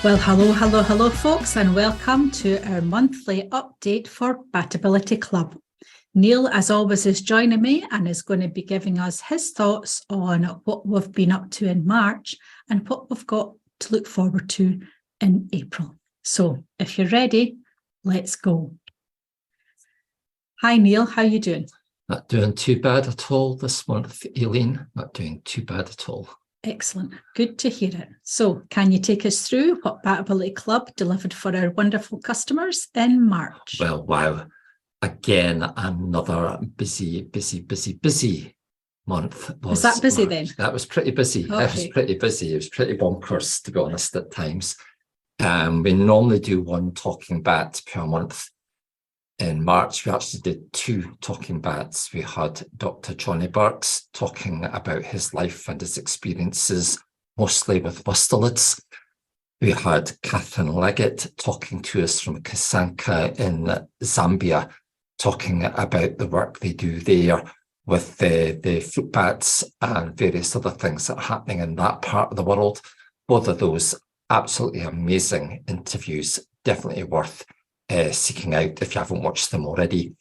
Well, hello, folks, and welcome to our monthly update for Batability Club. Neil, as always, is joining me and is going to be giving us his thoughts on what we've been up to in March and what we've got to look forward to in April. So, if you're ready, let's go. Hi, Neil. How are you doing? Not doing too bad at all this month, Aileen. Not doing too bad at all. Excellent. Good to hear it. So can you take us through what Batability Club delivered for our wonderful customers in March? Well, wow. Again, another busy month. Was that busy March. then? That was pretty busy. Okay. It was pretty busy. It was pretty bonkers, to be honest, at times. We normally do one talking bat per month. In March, we actually did 2 talking bats. We had Dr. Johnny Burks talking about his life and his experiences, mostly with mustelids. We had Catherine Leggett talking to us from Kasanka in Zambia, talking about the work they do there with the fruit bats and various other things that are happening in that part of the world. Both of those absolutely amazing interviews, definitely worth seeking out if you haven't watched them already.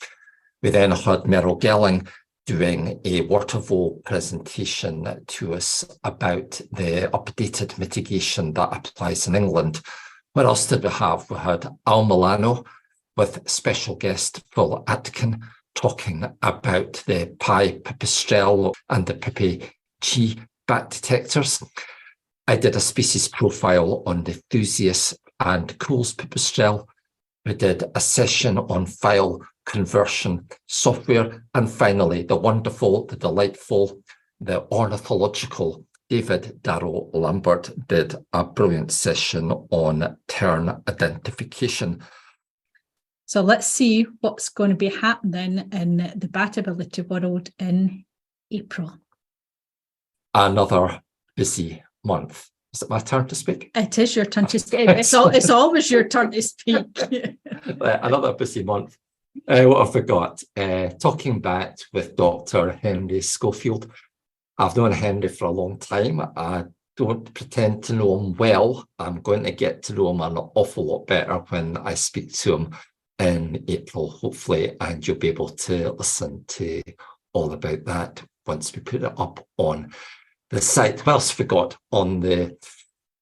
We then had Meryl Gelling doing a Waterville presentation to us about the updated mitigation that applies in England. What else did we have? We had Al Milano with special guest Phil Atkin talking about the Pi pipistrelle and the Pipi G bat detectors. I did a species profile on the Thusius and Cool's pipistrelle. We did a session on file conversion software. And finally, the wonderful, the delightful, the ornithological David Darrow Lambert did a brilliant session on tern identification. So let's see what's going to be happening in the Batability world in April. Another busy month. Is it my turn to speak? It is your turn to speak. It's always your turn to speak. Another busy month. What have we got? Talking back with Dr. Henry Schofield. I've known Henry for a long time. I don't pretend to know him well. I'm going to get to know him an awful lot better when I speak to him in April, hopefully, and you'll be able to listen to all about that once we put it up on the site. What else have we got on the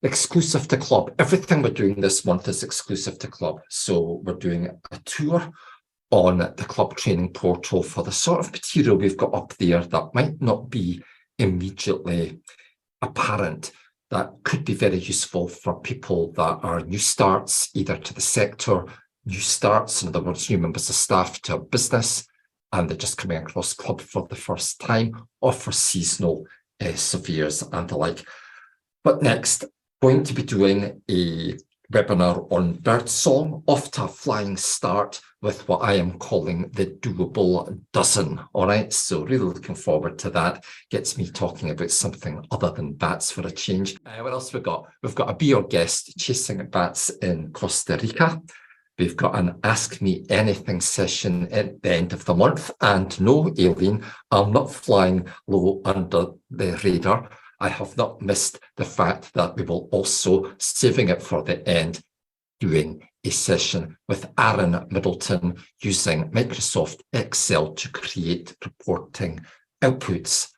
exclusive to club? Everything we're doing this month is exclusive to club. So we're doing a tour on the club training portal for the sort of material we've got up there that might not be immediately apparent, that could be very useful for people that are new starts, either to the sector, new starts, in other words, new members of staff to a business, and they're just coming across club for the first time, or for seasonal surveyors and the like. But next, going to be doing a webinar on birdsong, off to a flying start with what I am calling the doable dozen. All right, so really looking forward to that. Gets me talking about something other than bats for a change. What else have we got? We've got a Be Your Guest chasing bats in Costa Rica. We've got an Ask Me Anything session at the end of the month. And no, Aileen, I'm not flying low under the radar. I have not missed the fact that we will also, saving it for the end, doing a session with Aaron Middleton using Microsoft Excel to create reporting outputs.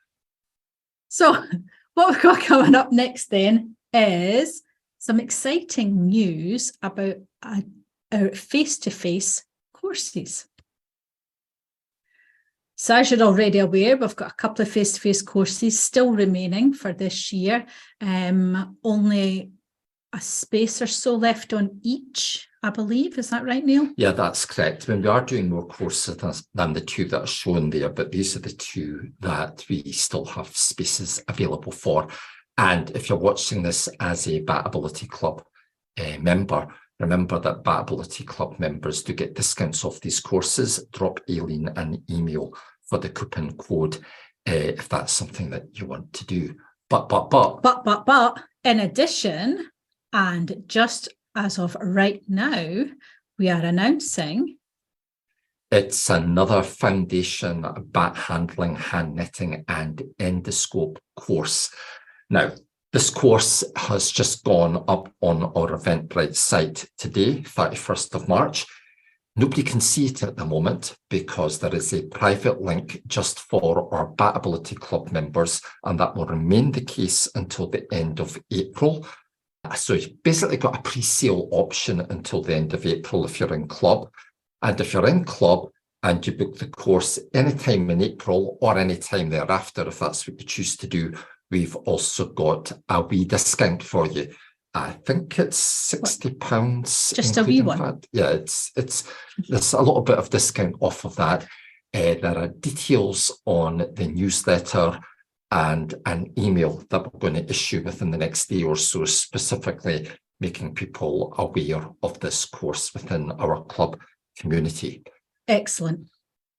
So what we've got coming up next then is some exciting news about our face-to-face courses. So as you're already aware, we've got a couple of face-to-face courses still remaining for this year. Only a space or so left on each, I believe. Is that right, Neil? Yeah, that's correct. I mean, we are doing more courses than the 2 that are shown there, but these are the 2 that we still have spaces available for. And if you're watching this as a Batability Club member, remember that Batability Club members do get discounts off these courses. Drop Aileen an email for the coupon code if that's something that you want to do. But in addition, and just as of right now, we are announcing it's another foundation bat handling, hand knitting and endoscope course. Now, This course has just gone up on our Eventbrite site today, 31st of March. Nobody can see it at the moment because there is a private link just for our Batability Club members, and that will remain the case until the end of April. So you've basically got a pre-sale option until the end of April if you're in club. And if you're in club and you book the course anytime in April or anytime thereafter, if that's what you choose to do, we've also got a wee discount for you. I think it's £60. Just a wee one. That. Yeah, there's a little bit of discount off of that. There are details on the newsletter and an email that we're going to issue within the next day or so, specifically making people aware of this course within our club community. Excellent.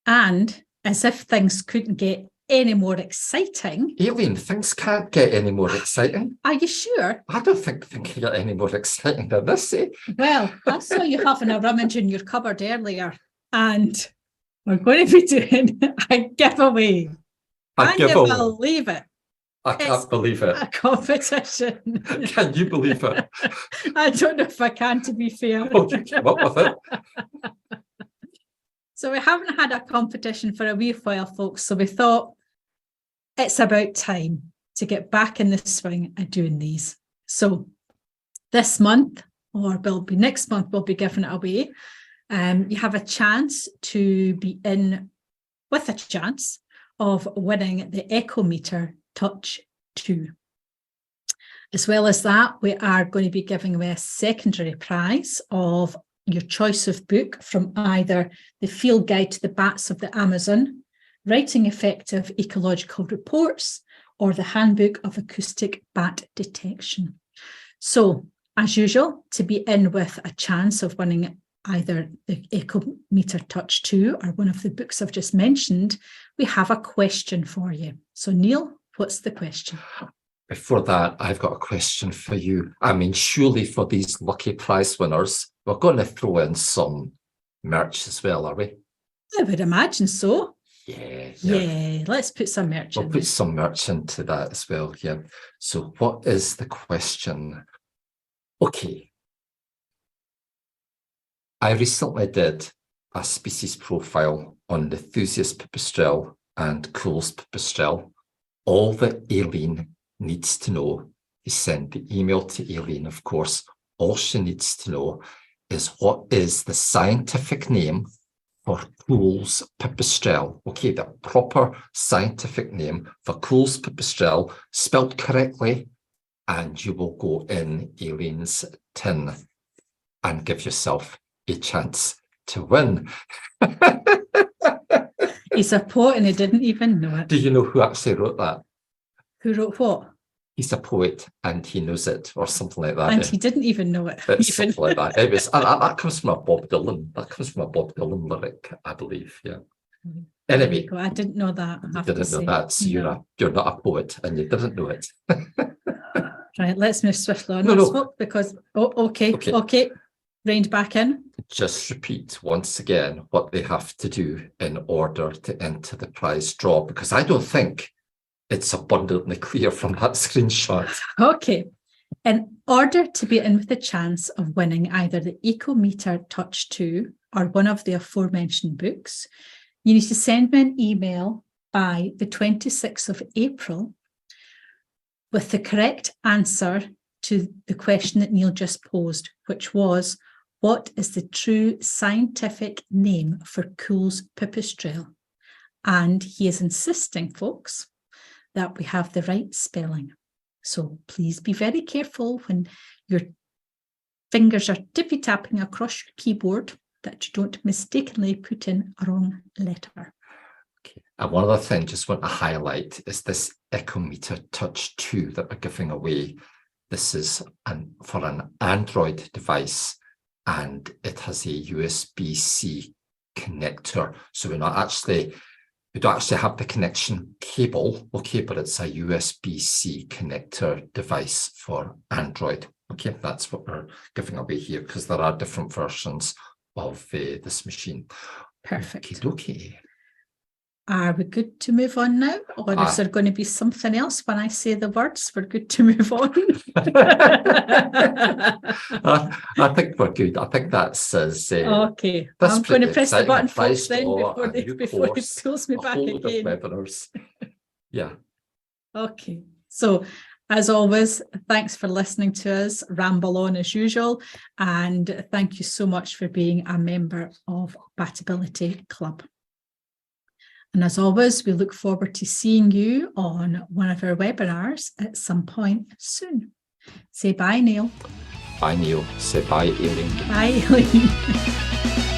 And as if things couldn't get any more exciting. Aileen, things can't get any more exciting. Are you sure? I don't think things can get any more exciting than this, eh? Well, I saw you having a rummage in your cupboard earlier, and we're going to be doing a giveaway. Can you believe it? I can't believe it. A competition. Can you believe it? I don't know if I can, to be fair. Oh, you came up with it. So we haven't had a competition for a wee while, folks. So we thought it's about time to get back in the swing of doing these. So this month, or will be next month, we'll be giving it away. You have a chance to be in with a chance of winning the Ecometer Touch 2. As well as that, we are going to be giving away a secondary prize of your choice of book from either the Field Guide to the Bats of the Amazon, Writing Effective Ecological Reports, or the Handbook of Acoustic Bat Detection. So, as usual, to be in with a chance of winning either the Ecometer Touch 2 or one of the books I've just mentioned, we have a question for you. So, Neil, what's the question? Before that, I've got a question for you. I mean, surely for these lucky prize winners, we're going to throw in some merch as well, are we? I would imagine so. Yeah. Let's put some merch in. We'll put some merch into that as well, yeah. So what is the question? Okay. I recently did a species profile on the Thusius pipistrelle and Cool's pipistrelle. All that Aileen needs to know is send the email to Aileen, of course. All she needs to know is what is the scientific name for Cool's pipistrelle. Okay, the proper scientific name for Cool's pipistrelle, spelt correctly, and you will go in Aileen's tin and give yourself a chance to win. He's a poet and he didn't even know it. Do you know who actually wrote that? Who wrote what? He's a poet and he knows it, or something like that. And he didn't even know it. It's something like that. It was, that comes from a Bob Dylan. That comes from a Bob Dylan lyric, I believe. Yeah. Anyway, I didn't know that. You didn't know that. So you're not a poet, and you didn't know it. Right. Let's move swiftly on. No. Because okay. Reined back in. Just repeat once again what they have to do in order to enter the prize draw, because I don't think it's abundantly clear from that screenshot. Okay. In order to be in with a chance of winning either the Ecometer Touch 2 or one of the aforementioned books, you need to send me an email by the 26th of April with the correct answer to the question that Neil just posed, which was, what is the true scientific name for Cool's pipistrelle? And he is insisting, folks, that we have the right spelling. So please be very careful when your fingers are tippy-tapping across your keyboard that you don't mistakenly put in a wrong letter. Okay. And one other thing I just want to highlight is this Ecometer Touch 2 that we're giving away. This is for an Android device, and it has a USB-C connector. So we don't actually have the connection cable, okay, but it's a USB-C connector device for Android. Okay, that's what we're giving away here, because there are different versions of this machine. Perfect. Okay. Are we good to move on now? Or is there going to be something else when I say the words? We're good to move on. I think we're good. I think that's as okay. I'm going to press the button, folks, then before he pulls me back again. Webinars. Yeah. Okay. So, as always, thanks for listening to us ramble on as usual. And thank you so much for being a member of Batability Club. And as always, we look forward to seeing you on one of our webinars at some point soon. Say bye, Neil. Bye, Neil. Say bye, Aileen. Bye, Aileen.